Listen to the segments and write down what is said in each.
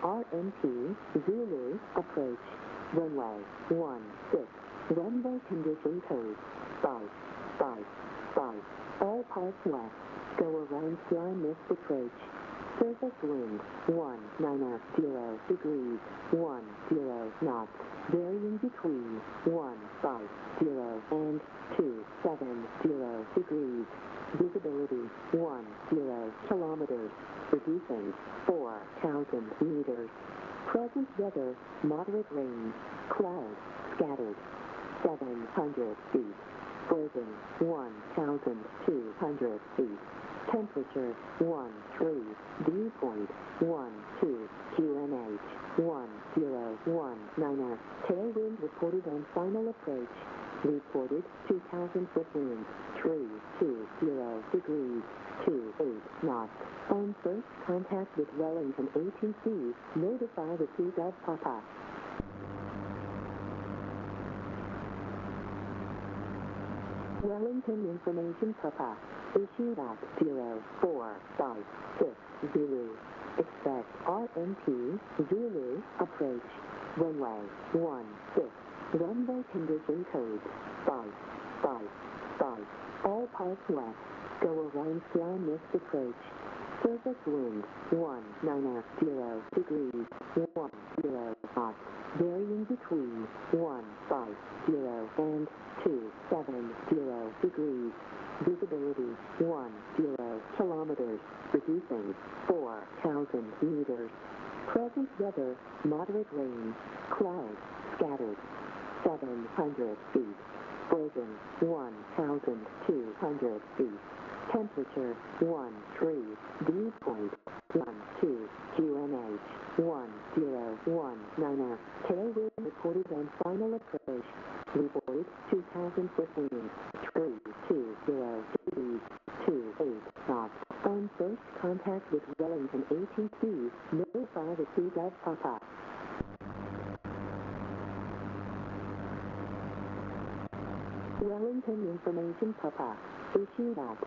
RMP, Zulu, approach. Runway 16, runway condition code 555. All parts west. Go around fly missed approach. Surface wind 190 degrees, 10 knots, varying between 150 and 270 degrees. Visibility 10 kilometers, reducing 4,000 meters. Present weather, moderate rain, clouds, scattered, 700 feet. Frozen, 1,200 feet. Temperature, 13, dew point, 12, QNH, 1019. Tailwind reported on final approach. Reported 2,000 foot winds, 320 degrees, 28 knots. On first contact with Wellington ATC, notify the Sea-Gov Papa. Wellington Information Papa, issued at 0456 Zulu. Expect RMP, Zulu, approach. Runway 16, runway condition code 555. All parts west. Go around fly missed approach. Surface wind 190 degrees, 10 knots, varying between 150 and 270 degrees. Visibility 10 kilometers, reducing 4,000 meters. Present weather, moderate rain, clouds, scattered, 700 feet. Frozen, 1,200 feet. Temperature, 13, dew point, 12, QNH, 1019. Tailwind reported on final approach. Reported 2,000 foot winds, 320 degrees, 28 knots. On first contact with Wellington ATC, notify the Sea-Gov Papa. Wellington Information Papa, issued at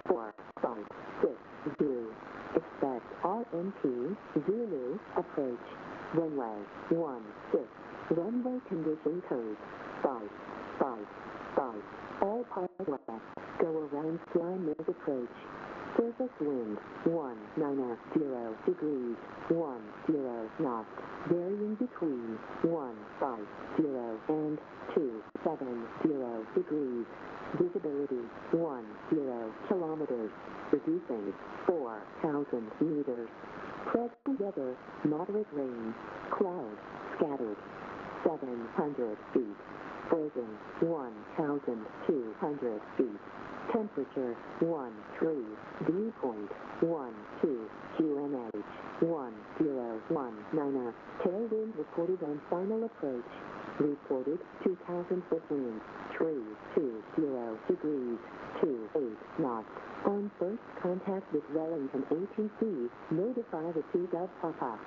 0456 Zulu. Expect RMP, Zulu, approach. Runway 16, runway condition code 555. All parts west. Go around fly mid approach. Surface wind 190 degrees, 10 knots, varying between 150 and 270 degrees. Visibility 10 kilometers, reducing 4,000 meters. Present weather, moderate rain, clouds, scattered, 700 feet. Frozen, 1,200 feet. Temperature, 13, dew point, 12, QNH, 1019. Tailwind reported on final approach. Reported 2,000 foot winds, 320 degrees, 28 knots. On first contact with Wellington ATC, notify the Sea-Gov Papa.